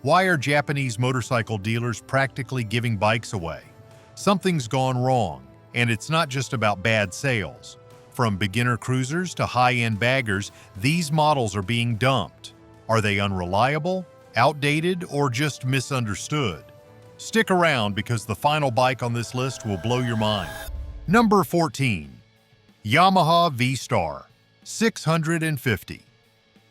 Why are Japanese motorcycle dealers practically giving bikes away? Something's gone wrong, and it's not just about bad sales. From beginner cruisers to high-end baggers, these models are being dumped. Are they unreliable, outdated, or just misunderstood? Stick around because the final bike on this list will blow your mind. Number 14. Yamaha Vstar 650.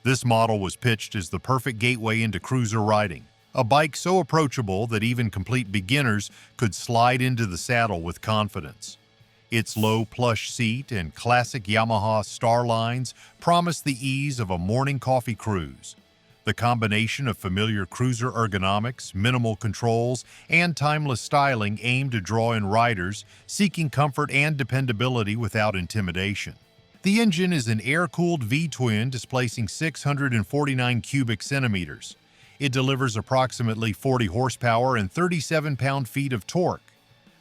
This model was pitched as the perfect gateway into cruiser riding, a bike so approachable that even complete beginners could slide into the saddle with confidence. Its low plush seat and classic Yamaha Star lines promise the ease of a morning coffee cruise. The combination of familiar cruiser ergonomics, minimal controls, and timeless styling aim to draw in riders seeking comfort and dependability without intimidation. The engine is an air-cooled V-twin displacing 649 cubic centimeters. It delivers approximately 40 horsepower and 37 pound-feet of torque.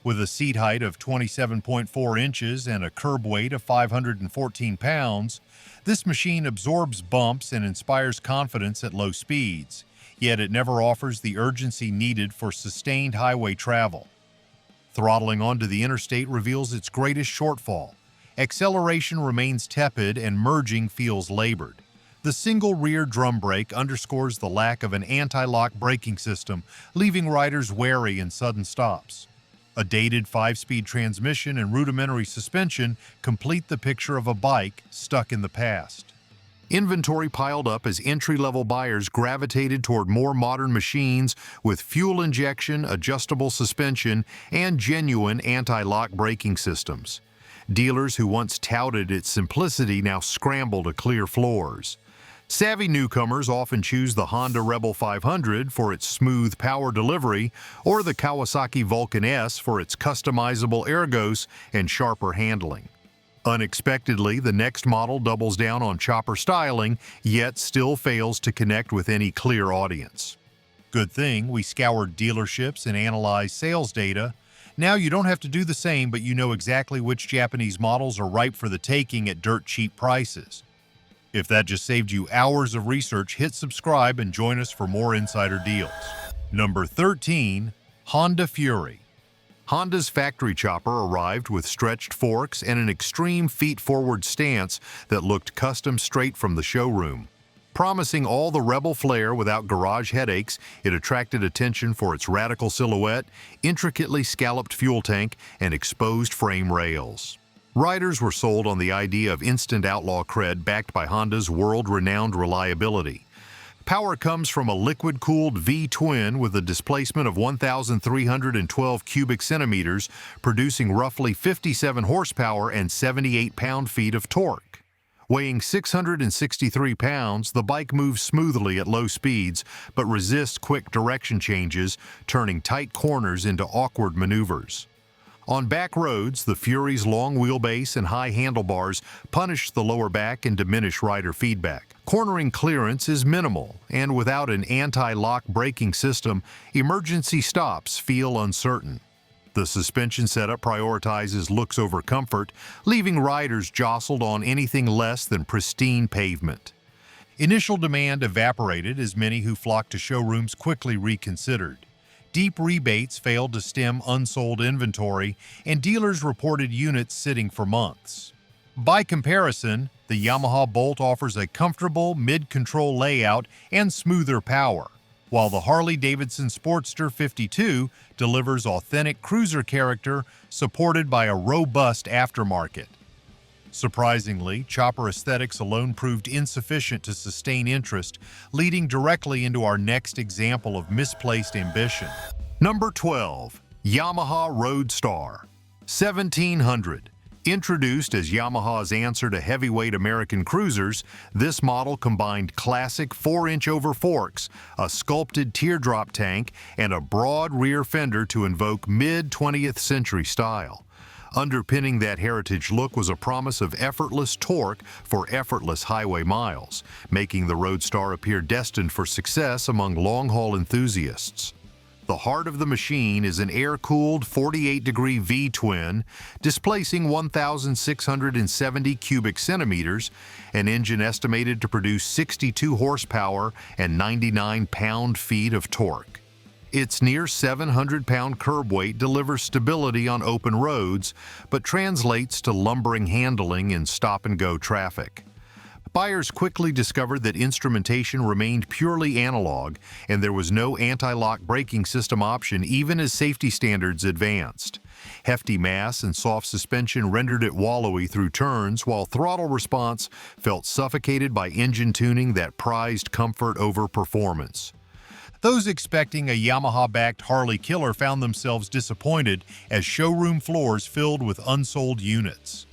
With a seat height of 27.4 inches and a curb weight of 514 pounds, this machine absorbs bumps and inspires confidence at low speeds, yet it never offers the urgency needed for sustained highway travel. Throttling onto the interstate reveals its greatest shortfall. Acceleration remains tepid and merging feels labored. The single rear drum brake underscores the lack of an anti-lock braking system, leaving riders wary in sudden stops. A dated 5-speed transmission and rudimentary suspension complete the picture of a bike stuck in the past. Inventory piled up as entry-level buyers gravitated toward more modern machines with fuel injection, adjustable suspension, and genuine anti-lock braking systems. Dealers who once touted its simplicity now scramble to clear floors. Savvy newcomers often choose the Honda Rebel 500 for its smooth power delivery or the Kawasaki Vulcan S for its customizable ergos and sharper handling. Unexpectedly, the next model doubles down on chopper styling, yet still fails to connect with any clear audience. Good thing we scoured dealerships and analyzed sales data. Now you don't have to do the same, but you know exactly which Japanese models are ripe for the taking at dirt cheap prices. If that just saved you hours of research, hit subscribe and join us for more insider deals. Number 13. Honda Fury. Honda's factory chopper arrived with stretched forks and an extreme feet-forward stance that looked custom straight from the showroom. Promising all the rebel flair without garage headaches, it attracted attention for its radical silhouette, intricately scalloped fuel tank, and exposed frame rails. Riders were sold on the idea of instant outlaw cred backed by Honda's world-renowned reliability. Power comes from a liquid-cooled V-twin with a displacement of 1,312 cubic centimeters, producing roughly 57 horsepower and 78 pound-feet of torque. Weighing 663 pounds, the bike moves smoothly at low speeds, but resists quick direction changes, turning tight corners into awkward maneuvers. On back roads, the Fury's long wheelbase and high handlebars punish the lower back and diminish rider feedback. Cornering clearance is minimal, and without an anti-lock braking system, emergency stops feel uncertain. The suspension setup prioritizes looks over comfort, leaving riders jostled on anything less than pristine pavement. Initial demand evaporated as many who flocked to showrooms quickly reconsidered. Deep rebates failed to stem unsold inventory, and dealers reported units sitting for months. By comparison, the Yamaha Bolt offers a comfortable mid-control layout and smoother power, while the Harley-Davidson Sportster 52 delivers authentic cruiser character supported by a robust aftermarket. Surprisingly, chopper aesthetics alone proved insufficient to sustain interest, leading directly into our next example of misplaced ambition. Number 12. Yamaha Roadstar 1700. Introduced as Yamaha's answer to heavyweight American cruisers, this model combined classic 4-inch over forks, a sculpted teardrop tank, and a broad rear fender to invoke mid-20th century style. Underpinning that heritage look was a promise of effortless torque for effortless highway miles, making the Roadstar appear destined for success among long-haul enthusiasts. the heart of the machine is an air-cooled 48-degree V-twin, displacing 1,670 cubic centimeters, an engine estimated to produce 62 horsepower and 99 pound-feet of torque. Its near 700-pound curb weight delivers stability on open roads, but translates to lumbering handling in stop-and-go traffic. Buyers quickly discovered that instrumentation remained purely analog, and there was no anti-lock braking system option even as safety standards advanced. Hefty mass and soft suspension rendered it wallowy through turns, while throttle response felt suffocated by engine tuning that prized comfort over performance. Those expecting a Yamaha-backed Harley killer found themselves disappointed as showroom floors filled with unsold units.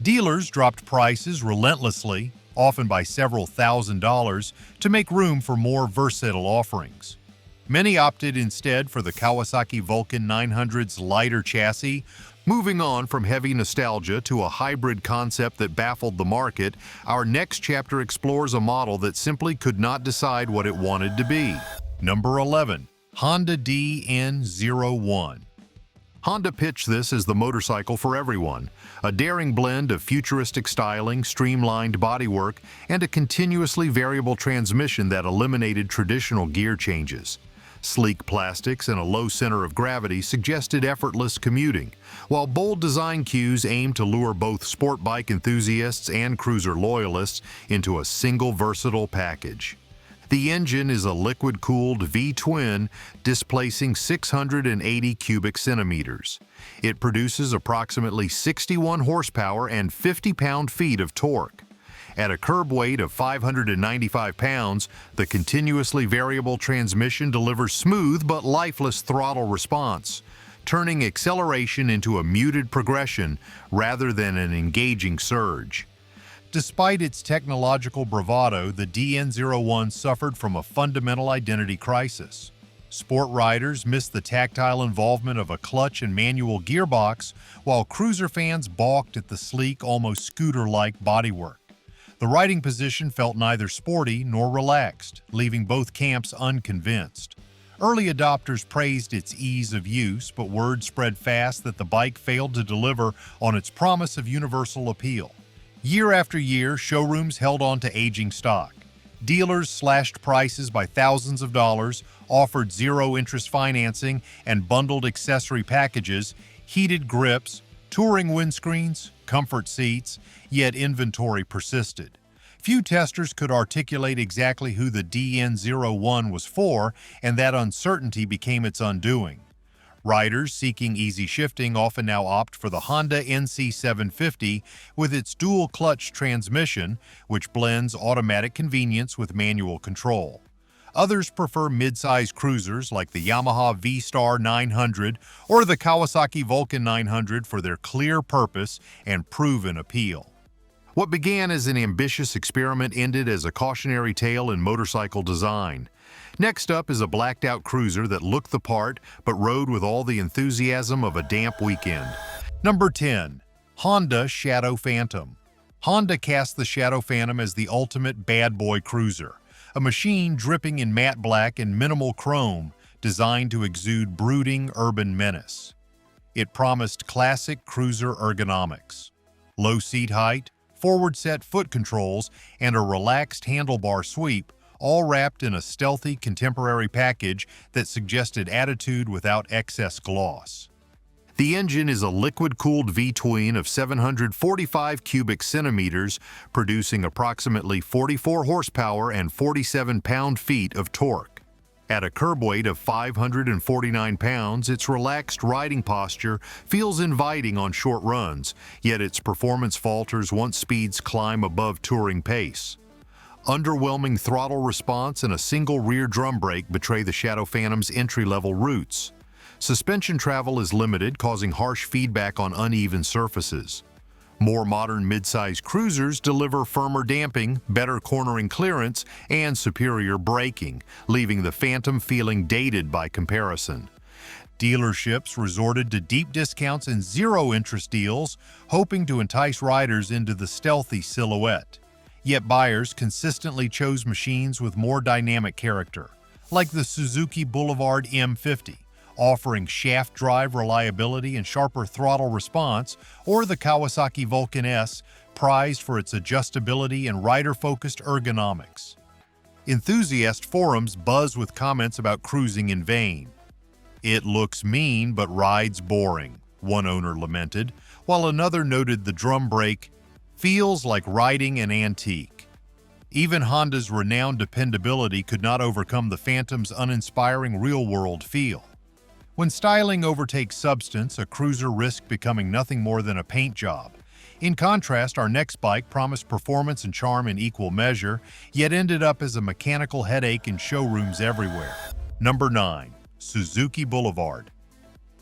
Dealers dropped prices relentlessly, often by several $1,000s, to make room for more versatile offerings. Many opted instead for the Kawasaki Vulcan 900's lighter chassis. Moving on from heavy nostalgia to a hybrid concept that baffled the market, our next chapter explores a model that simply could not decide what it wanted to be. Number 11. Honda DN01. Honda pitched this as the motorcycle for everyone, a daring blend of futuristic styling, streamlined bodywork, and a continuously variable transmission that eliminated traditional gear changes. Sleek plastics and a low center of gravity suggested effortless commuting, while bold design cues aimed to lure both sport bike enthusiasts and cruiser loyalists into a single versatile package. The engine is a liquid-cooled V-twin displacing 680 cubic centimeters. It produces approximately 61 horsepower and 50 pound-feet of torque. At a curb weight of 595 pounds, the continuously variable transmission delivers smooth but lifeless throttle response, turning acceleration into a muted progression rather than an engaging surge. Despite its technological bravado, the DN01 suffered from a fundamental identity crisis. Sport riders missed the tactile involvement of a clutch and manual gearbox, while cruiser fans balked at the sleek, almost scooter-like bodywork. The riding position felt neither sporty nor relaxed, leaving both camps unconvinced. Early adopters praised its ease of use, but word spread fast that the bike failed to deliver on its promise of universal appeal. Year after year, showrooms held on to aging stock. Dealers slashed prices by thousands of dollars, offered zero-interest financing and bundled accessory packages, heated grips, touring windscreens, comfort seats, yet inventory persisted. Few testers could articulate exactly who the DN01 was for, and that uncertainty became its undoing. Riders seeking easy shifting often now opt for the Honda NC750 with its dual-clutch transmission, which blends automatic convenience with manual control. Others prefer mid-size cruisers like the Yamaha Vstar 900 or the Kawasaki Vulcan 900 for their clear purpose and proven appeal. What began as an ambitious experiment ended as a cautionary tale in motorcycle design. Next up is a blacked-out cruiser that looked the part but rode with all the enthusiasm of a damp weekend. Number 10. Honda Shadow Phantom. Honda cast the Shadow Phantom as the ultimate bad boy cruiser, a machine dripping in matte black and minimal chrome, designed to exude brooding urban menace. It promised classic cruiser ergonomics, low seat height, forward-set foot controls, and a relaxed handlebar sweep, all wrapped in a stealthy contemporary package that suggested attitude without excess gloss. The engine is a liquid-cooled V-twin of 745 cubic centimeters, producing approximately 44 horsepower and 47 pound-feet of torque. At a curb weight of 549 pounds, its relaxed riding posture feels inviting on short runs, yet its performance falters once speeds climb above touring pace. Underwhelming throttle response and a single rear drum brake betray the Shadow Phantom's entry-level roots. Suspension travel is limited, causing harsh feedback on uneven surfaces. More modern mid-size cruisers deliver firmer damping, better cornering clearance, and superior braking, leaving the Phantom feeling dated by comparison. Dealerships resorted to deep discounts and zero-interest deals, hoping to entice riders into the stealthy silhouette. Yet buyers consistently chose machines with more dynamic character, like the Suzuki Boulevard M50, offering shaft drive reliability and sharper throttle response, or the Kawasaki Vulcan S, prized for its adjustability and rider-focused ergonomics. Enthusiast forums buzz with comments about cruising in vain. "It looks mean but rides boring," one owner lamented, while another noted the drum brake feels like riding an antique. Even Honda's renowned dependability could not overcome the Phantom's uninspiring real-world feel. When styling overtakes substance, a cruiser risked becoming nothing more than a paint job. In contrast, our next bike promised performance and charm in equal measure, yet ended up as a mechanical headache in showrooms everywhere. Number 9. Suzuki Boulevard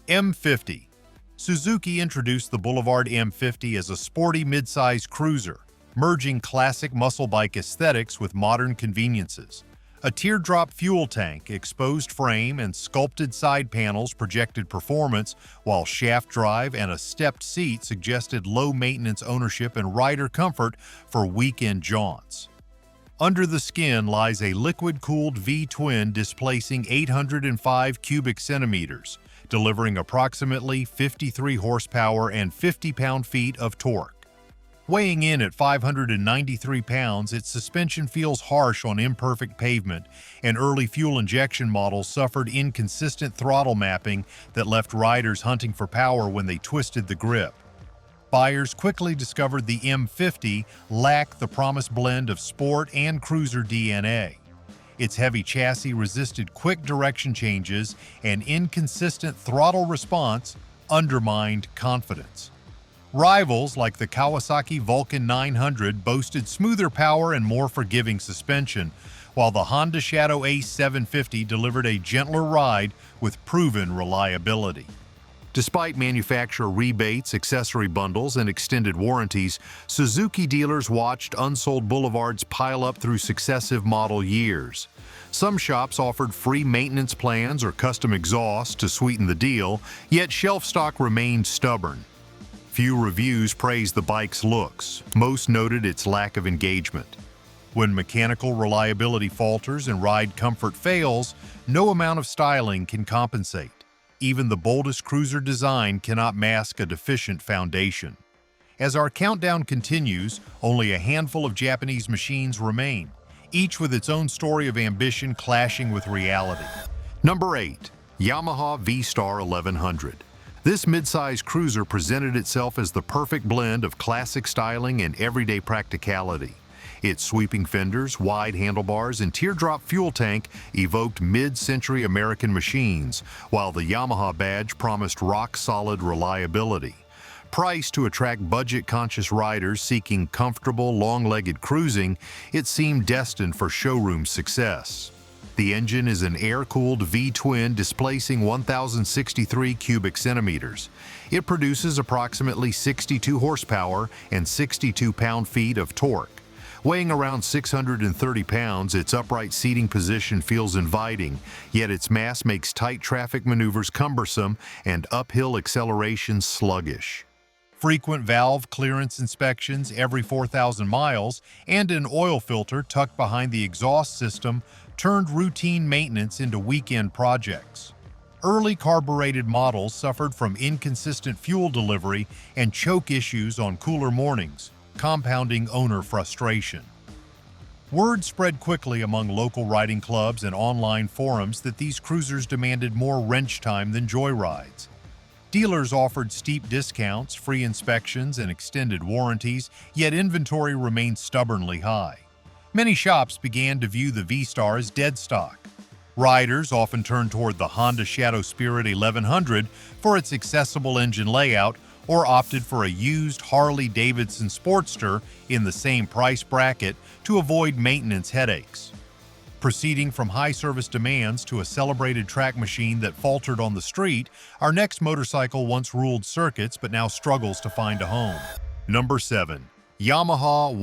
M50. Suzuki introduced the Boulevard M50 as a sporty mid-size cruiser, merging classic muscle bike aesthetics with modern conveniences. A teardrop fuel tank, exposed frame, and sculpted side panels projected performance, while shaft drive and a stepped seat suggested low-maintenance ownership and rider comfort for weekend jaunts. Under the skin lies a liquid-cooled V-twin displacing 805 cubic centimeters, delivering approximately 53 horsepower and 50 pound-feet of torque. Weighing in at 593 pounds, its suspension feels harsh on imperfect pavement, and early fuel injection models suffered inconsistent throttle mapping that left riders hunting for power when they twisted the grip. Buyers quickly discovered the M50 lacked the promised blend of sport and cruiser DNA. Its heavy chassis resisted quick direction changes, and inconsistent throttle response undermined confidence. Rivals like the Kawasaki Vulcan 900 boasted smoother power and more forgiving suspension, while the Honda Shadow Ace 750 delivered a gentler ride with proven reliability. Despite manufacturer rebates, accessory bundles, and extended warranties, Suzuki dealers watched unsold Boulevards pile up through successive model years. Some shops offered free maintenance plans or custom exhaust to sweeten the deal, yet shelf stock remained stubborn. Few reviews praised the bike's looks. Most noted its lack of engagement. When mechanical reliability falters and ride comfort fails, no amount of styling can compensate. Even the boldest cruiser design cannot mask a deficient foundation. As our countdown continues, only a handful of Japanese machines remain, each with its own story of ambition clashing with reality. Number 8. Yamaha Vstar 1100. This midsize cruiser presented itself as the perfect blend of classic styling and everyday practicality. Its sweeping fenders, wide handlebars, and teardrop fuel tank evoked mid-century American machines, while the Yamaha badge promised rock-solid reliability. Priced to attract budget-conscious riders seeking comfortable, long-legged cruising, it seemed destined for showroom success. The engine is an air-cooled V-twin displacing 1,063 cubic centimeters. It produces approximately 62 horsepower and 62 pound-feet of torque. Weighing around 630 pounds, its upright seating position feels inviting, yet its mass makes tight traffic maneuvers cumbersome and uphill acceleration sluggish. Frequent valve clearance inspections every 4,000 miles and an oil filter tucked behind the exhaust system turned routine maintenance into weekend projects. Early carbureted models suffered from inconsistent fuel delivery and choke issues on cooler mornings, compounding owner frustration. Word spread quickly among local riding clubs and online forums that these cruisers demanded more wrench time than joyrides. Dealers offered steep discounts, free inspections, and extended warranties, yet inventory remained stubbornly high. Many shops began to view the Vstar as dead stock. Riders often turned toward the Honda Shadow Spirit 1100 for its accessible engine layout, or opted for a used Harley-Davidson Sportster in the same price bracket to avoid maintenance headaches. Proceeding from high service demands to a celebrated track machine that faltered on the street, our next motorcycle once ruled circuits but now struggles to find a home. Number 7. Yamaha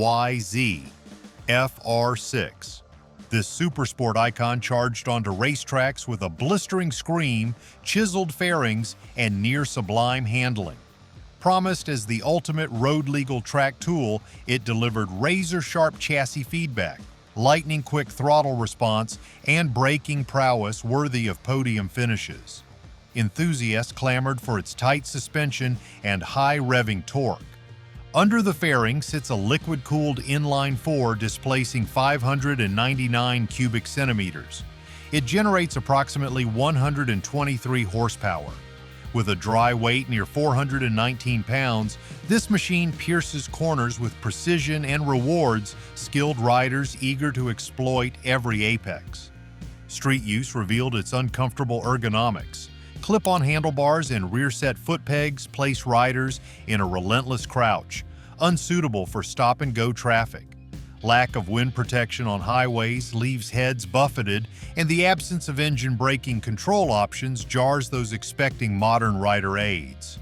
YZFR6. This supersport icon charged onto racetracks with a blistering scream, chiseled fairings, and near-sublime handling. Promised as the ultimate road-legal track tool, it delivered razor-sharp chassis feedback, lightning-quick throttle response, and braking prowess worthy of podium finishes. Enthusiasts clamored for its tight suspension and high revving torque. Under the fairing sits a liquid-cooled inline-4 displacing 599 cubic centimeters. It generates approximately 123 horsepower. With a dry weight near 419 pounds, this machine pierces corners with precision and rewards skilled riders eager to exploit every apex. Street use revealed its uncomfortable ergonomics. Clip-on handlebars and rear-set foot pegs place riders in a relentless crouch, unsuitable for stop-and-go traffic. Lack of wind protection on highways leaves heads buffeted, and the absence of engine braking control options jars those expecting modern rider aids.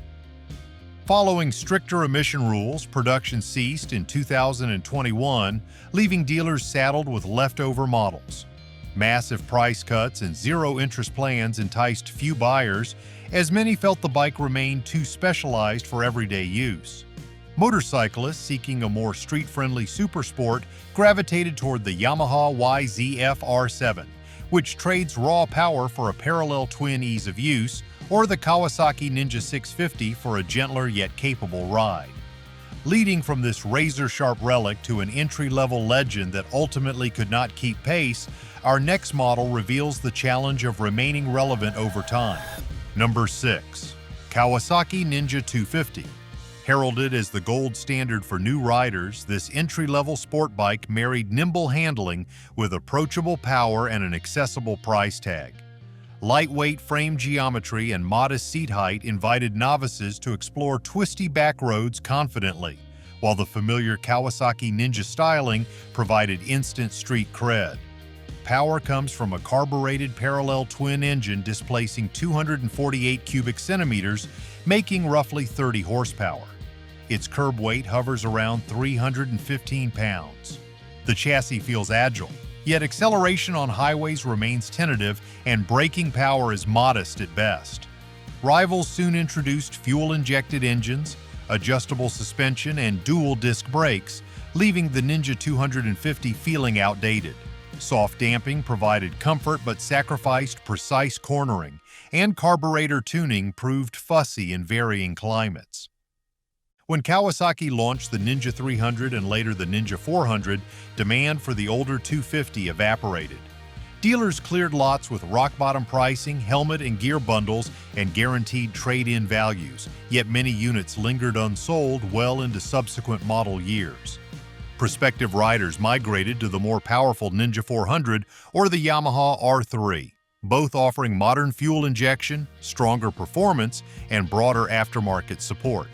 Following stricter emission rules, production ceased in 2021, leaving dealers saddled with leftover models. Massive price cuts and zero-interest plans enticed few buyers, as many felt the bike remained too specialized for everyday use. Motorcyclists seeking a more street-friendly supersport gravitated toward the Yamaha YZFR6, which trades raw power for a parallel twin ease of use, or the Kawasaki Ninja 650 for a gentler yet capable ride. Leading from this razor-sharp relic to an entry-level legend that ultimately could not keep pace, our next model reveals the challenge of remaining relevant over time. Number 6. Kawasaki Ninja 250. Heralded as the gold standard for new riders, this entry-level sport bike married nimble handling with approachable power and an accessible price tag. Lightweight frame geometry and modest seat height invited novices to explore twisty back roads confidently, while the familiar Kawasaki Ninja styling provided instant street cred. Power comes from a carbureted parallel twin engine displacing 248 cubic centimeters, making roughly 30 horsepower. Its curb weight hovers around 315 pounds. The chassis feels agile, yet acceleration on highways remains tentative and braking power is modest at best. Rivals soon introduced fuel-injected engines, adjustable suspension, and dual-disc brakes, leaving the Ninja 250 feeling outdated. Soft damping provided comfort but sacrificed precise cornering, and carburetor tuning proved fussy in varying climates. When Kawasaki launched the Ninja 300 and later the Ninja 400, demand for the older 250 evaporated. Dealers cleared lots with rock-bottom pricing, helmet and gear bundles, and guaranteed trade-in values, yet many units lingered unsold well into subsequent model years. Prospective riders migrated to the more powerful Ninja 400 or the Yamaha R3, both offering modern fuel injection, stronger performance, and broader aftermarket support.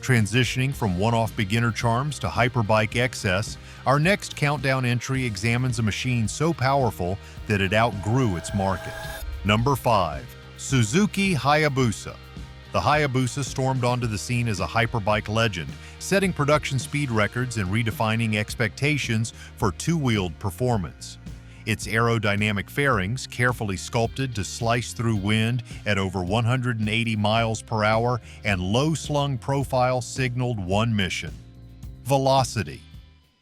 Transitioning from one-off beginner charms to hyperbike excess, our next countdown entry examines a machine so powerful that it outgrew its market. Number 5. Suzuki Hayabusa. The Hayabusa stormed onto the scene as a hyperbike legend, setting production speed records and redefining expectations for two-wheeled performance. Its aerodynamic fairings, carefully sculpted to slice through wind at over 180 miles per hour, and low-slung profile signaled one mission: velocity.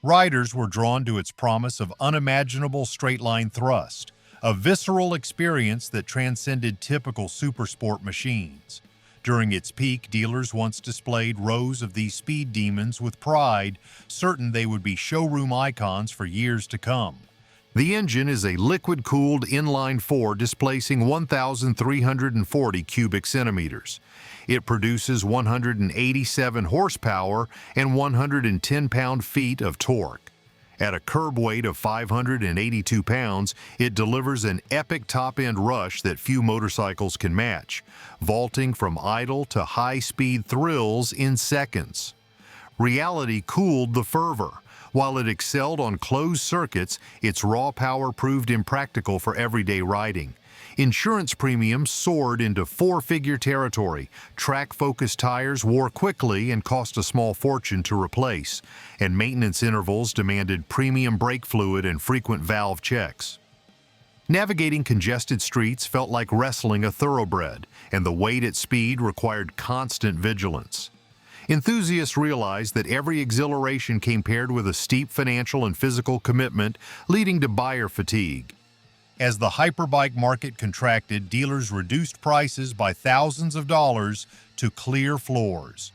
Riders were drawn to its promise of unimaginable straight-line thrust, a visceral experience that transcended typical supersport machines. During its peak, dealers once displayed rows of these speed demons with pride, certain they would be showroom icons for years to come. The engine is a liquid-cooled inline-4 displacing 1,340 cubic centimeters. It produces 187 horsepower and 110 pound-feet of torque. At a curb weight of 582 pounds, it delivers an epic top-end rush that few motorcycles can match, vaulting from idle to high-speed thrills in seconds. Reality cooled the fervor. While it excelled on closed circuits, its raw power proved impractical for everyday riding. Insurance premiums soared into four-figure territory, track-focused tires wore quickly and cost a small fortune to replace, and maintenance intervals demanded premium brake fluid and frequent valve checks. Navigating congested streets felt like wrestling a thoroughbred, and the weight at speed required constant vigilance. Enthusiasts realized that every exhilaration came paired with a steep financial and physical commitment, leading to buyer fatigue. As the hyperbike market contracted, dealers reduced prices by thousands of dollars to clear floors.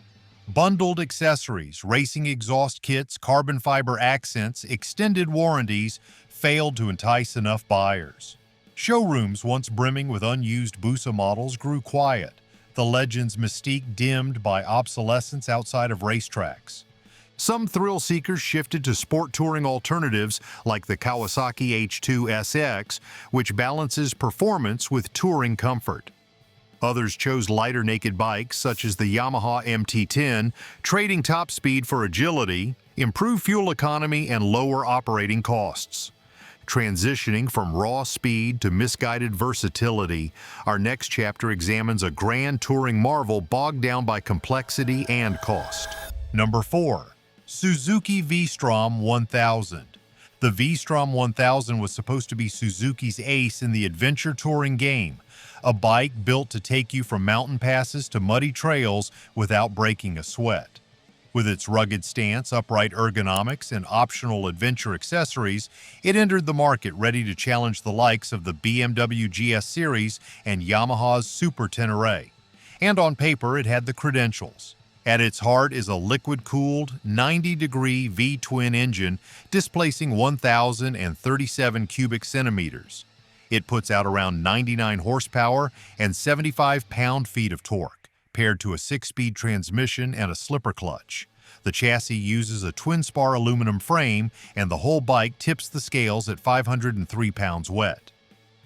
Bundled accessories, racing exhaust kits, carbon fiber accents, extended warranties failed to entice enough buyers. Showrooms once brimming with unused Busa models grew quiet, the legend's mystique dimmed by obsolescence outside of racetracks. Some thrill seekers shifted to sport touring alternatives like the Kawasaki H2SX, which balances performance with touring comfort. Others chose lighter naked bikes such as the Yamaha MT-10, trading top speed for agility, improved fuel economy, and lower operating costs. Transitioning from raw speed to misguided versatility, our next chapter examines a grand touring marvel bogged down by complexity and cost. Number 4. Suzuki Vstrom 1000. The Vstrom 1000 was supposed to be Suzuki's ace in the adventure touring game, a bike built to take you from mountain passes to muddy trails without breaking a sweat. With its rugged stance, upright ergonomics, and optional adventure accessories, it entered the market ready to challenge the likes of the BMW GS Series and Yamaha's Super Tenere. And on paper, it had the credentials. At its heart is a liquid-cooled, 90-degree V-twin engine displacing 1,037 cubic centimeters. It puts out around 99 horsepower and 75 pound-feet of torque, paired to a 6-speed transmission and a slipper clutch. The chassis uses a twin-spar aluminum frame, and the whole bike tips the scales at 503 pounds wet.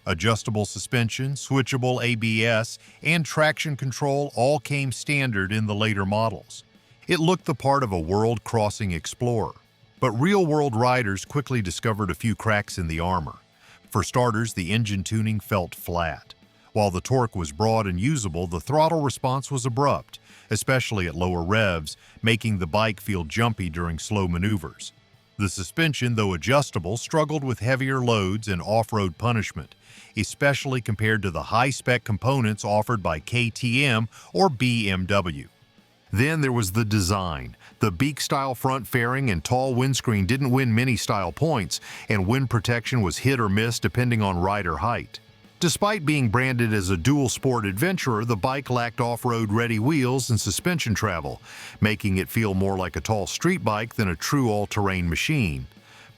Adjustable suspension, switchable ABS, and traction control all came standard in the later models. It looked the part of a world-crossing explorer. But real-world riders quickly discovered a few cracks in the armor. For starters, the engine tuning felt flat. While the torque was broad and usable, the throttle response was abrupt, especially at lower revs, making the bike feel jumpy during slow maneuvers. The suspension, though adjustable, struggled with heavier loads and off-road punishment, especially compared to the high-spec components offered by KTM or BMW. Then there was the design. The beak-style front fairing and tall windscreen didn't win many style points, and wind protection was hit or miss depending on rider height. Despite being branded as a dual-sport adventurer, the bike lacked off-road-ready wheels and suspension travel, making it feel more like a tall street bike than a true all-terrain machine.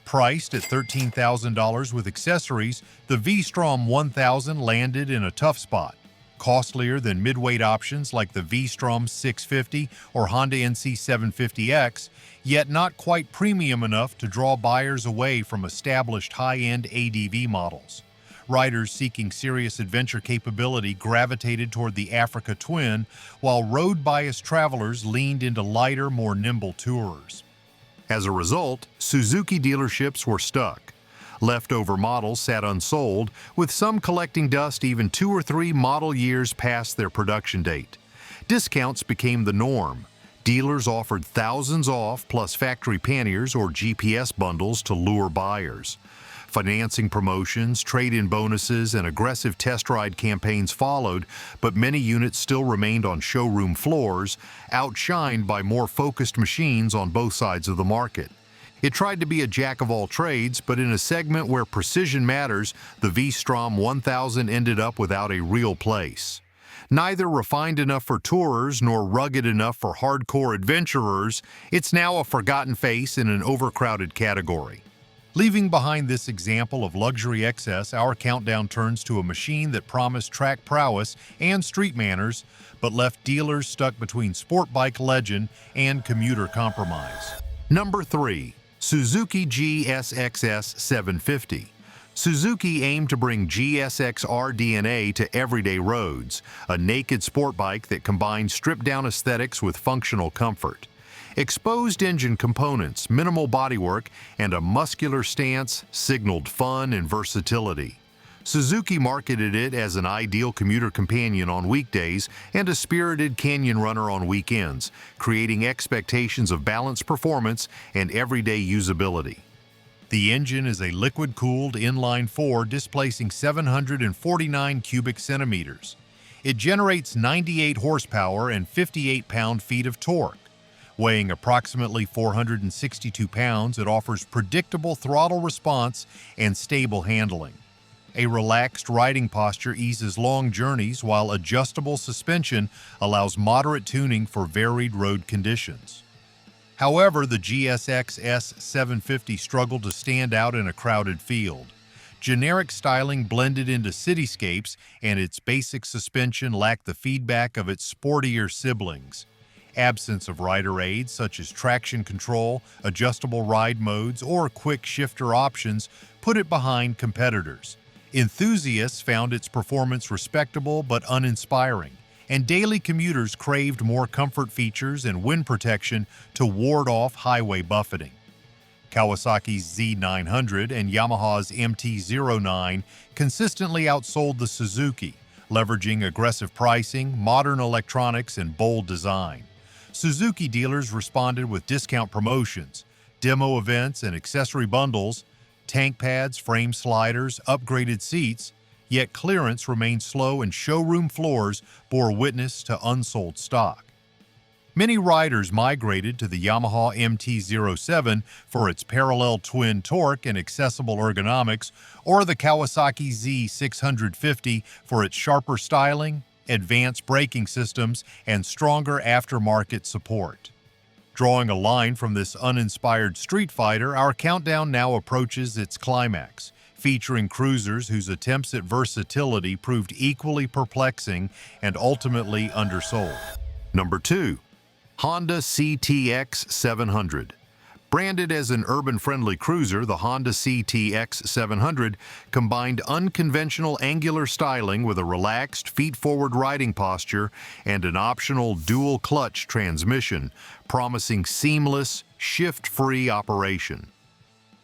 Priced at $13,000 with accessories, the Vstrom 1000 landed in a tough spot. Costlier than midweight options like the Vstrom 650 or Honda NC 750X, yet not quite premium enough to draw buyers away from established high-end ADV models. Riders seeking serious adventure capability gravitated toward the Africa Twin, while road-biased travelers leaned into lighter, more nimble tourers. As a result, Suzuki dealerships were stuck. Leftover models sat unsold, with some collecting dust even 2 or 3 model years past their production date. Discounts became the norm. Dealers offered thousands off plus factory panniers or GPS bundles to lure buyers. Financing promotions, trade-in bonuses, and aggressive test ride campaigns followed, but many units still remained on showroom floors, outshined by more focused machines on both sides of the market. It tried to be a jack of all trades, but in a segment where precision matters, the Vstrom 1000 ended up without a real place. Neither refined enough for tourers nor rugged enough for hardcore adventurers, it's now a forgotten face in an overcrowded category. Leaving behind this example of luxury excess, our countdown turns to a machine that promised track prowess and street manners, but left dealers stuck between sport bike legend and commuter compromise. Number 3. Suzuki GSXS750. Suzuki aimed to bring GSXR DNA to everyday roads, a naked sport bike that combines stripped-down aesthetics with functional comfort. Exposed engine components, minimal bodywork, and a muscular stance signaled fun and versatility. Suzuki marketed it as an ideal commuter companion on weekdays and a spirited canyon runner on weekends, creating expectations of balanced performance and everyday usability. The engine is a liquid-cooled inline-4 displacing 749 cubic centimeters. It generates 98 horsepower and 58 pound-feet of torque. Weighing approximately 462 pounds, it offers predictable throttle response and stable handling. A relaxed riding posture eases long journeys, while adjustable suspension allows moderate tuning for varied road conditions. However, the GSXS750 struggled to stand out in a crowded field. Generic styling blended into cityscapes, and its basic suspension lacked the feedback of its sportier siblings. Absence of rider aids such as traction control, adjustable ride modes, or quick shifter options put it behind competitors. Enthusiasts found its performance respectable but uninspiring, and daily commuters craved more comfort features and wind protection to ward off highway buffeting. Kawasaki's Z900 and Yamaha's MT-09 consistently outsold the Suzuki, leveraging aggressive pricing, modern electronics, and bold design. Suzuki dealers responded with discount promotions, demo events, and accessory bundles, tank pads, frame sliders, upgraded seats, yet clearance remained slow and showroom floors bore witness to unsold stock. Many riders migrated to the Yamaha MT-07 for its parallel twin torque and accessible ergonomics, or the Kawasaki Z650 for its sharper styling, advanced braking systems, and stronger aftermarket support. Drawing a line from this uninspired street fighter, our countdown now approaches its climax, featuring cruisers whose attempts at versatility proved equally perplexing and ultimately undersold. Number 2. Honda CTX700. Branded as an urban-friendly cruiser, the Honda CTX700 combined unconventional angular styling with a relaxed, feet-forward riding posture and an optional dual-clutch transmission, promising seamless, shift-free operation.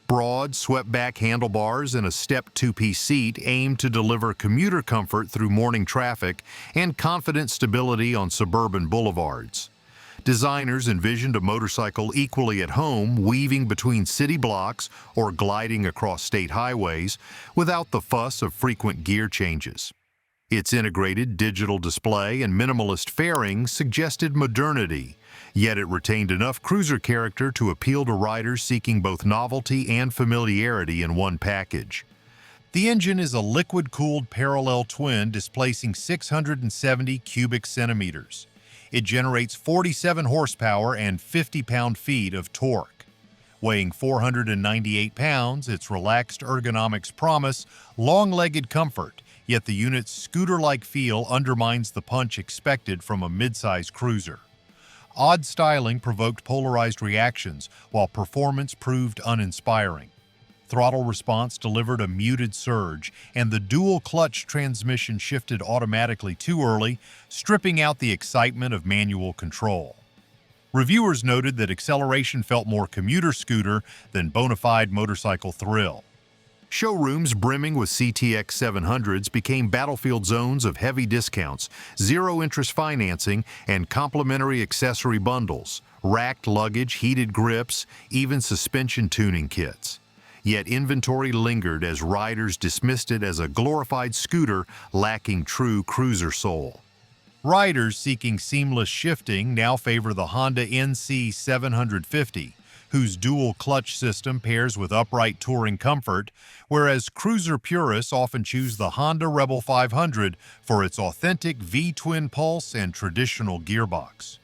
Broad, swept-back handlebars and a stepped two-piece seat aim to deliver commuter comfort through morning traffic and confident stability on suburban boulevards. Designers envisioned a motorcycle equally at home, weaving between city blocks or gliding across state highways without the fuss of frequent gear changes. Its integrated digital display and minimalist fairing suggested modernity, yet it retained enough cruiser character to appeal to riders seeking both novelty and familiarity in one package. The engine is a liquid-cooled parallel twin displacing 670 cubic centimeters. It generates 47 horsepower and 50 pound-feet of torque. Weighing 498 pounds, its relaxed ergonomics promise long-legged comfort, yet the unit's scooter-like feel undermines the punch expected from a mid-size cruiser. Odd styling provoked polarized reactions, while performance proved uninspiring. Throttle response delivered a muted surge, and the dual-clutch transmission shifted automatically too early, stripping out the excitement of manual control. Reviewers noted that acceleration felt more commuter scooter than bona fide motorcycle thrill. Showrooms brimming with CTX 700s became battlefield zones of heavy discounts, zero-interest financing, and complimentary accessory bundles, racked luggage, heated grips, even suspension tuning kits. Yet inventory lingered as riders dismissed it as a glorified scooter lacking true cruiser soul. Riders seeking seamless shifting now favor the Honda NC 750, whose dual-clutch system pairs with upright touring comfort, whereas cruiser purists often choose the Honda Rebel 500 for its authentic V-twin pulse and traditional gearbox.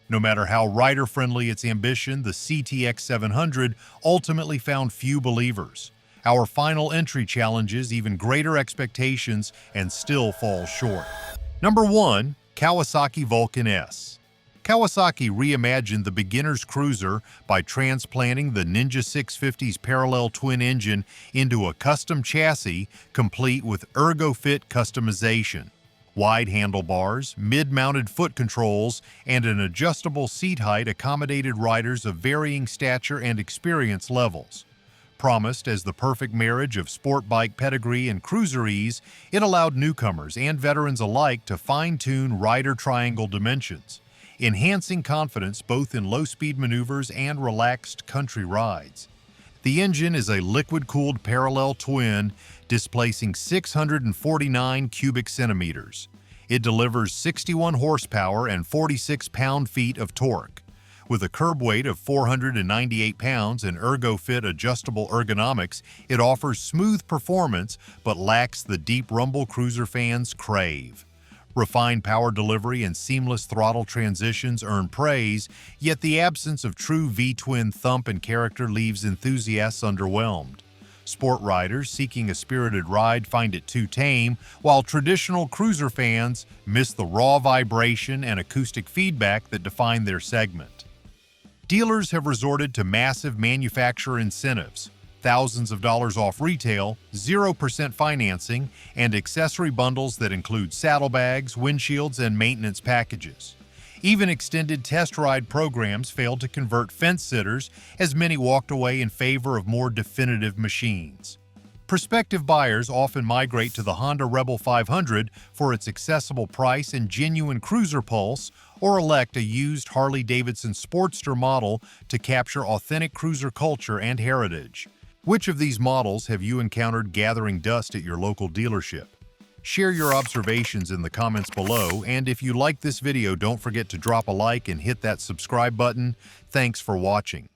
No matter how rider-friendly its ambition, the CTX 700 ultimately found few believers. Our final entry challenges even greater expectations and still falls short. Number 1. Kawasaki Vulcan S. Kawasaki reimagined the beginner's cruiser by transplanting the Ninja 650's parallel twin engine into a custom chassis complete with ErgoFit customization. Wide handlebars, mid-mounted foot controls, and an adjustable seat height accommodated riders of varying stature and experience levels. Promised as the perfect marriage of sport bike pedigree and cruiser ease, it allowed newcomers and veterans alike to fine-tune rider triangle dimensions, enhancing confidence both in low-speed maneuvers and relaxed country rides. The engine is a liquid-cooled parallel twin displacing 649 cubic centimeters. It delivers 61 horsepower and 46 pound-feet of torque. With a curb weight of 498 pounds and ErgoFit adjustable ergonomics, it offers smooth performance but lacks the deep rumble cruiser fans crave. Refined power delivery and seamless throttle transitions earn praise, yet the absence of true V-twin thump and character leaves enthusiasts underwhelmed. Sport riders seeking a spirited ride find it too tame, while traditional cruiser fans miss the raw vibration and acoustic feedback that define their segment. Dealers have resorted to massive manufacturer incentives, thousands of dollars off retail, 0% financing, and accessory bundles that include saddlebags, windshields, and maintenance packages. Even extended test ride programs failed to convert fence-sitters, as many walked away in favor of more definitive machines. Prospective buyers often migrate to the Honda Rebel 500 for its accessible price and genuine cruiser pulse, or elect a used Harley-Davidson Sportster model to capture authentic cruiser culture and heritage. Which of these models have you encountered gathering dust at your local dealership? Share your observations in the comments below, and if you like this video, don't forget to drop a like and hit that subscribe button. Thanks for watching.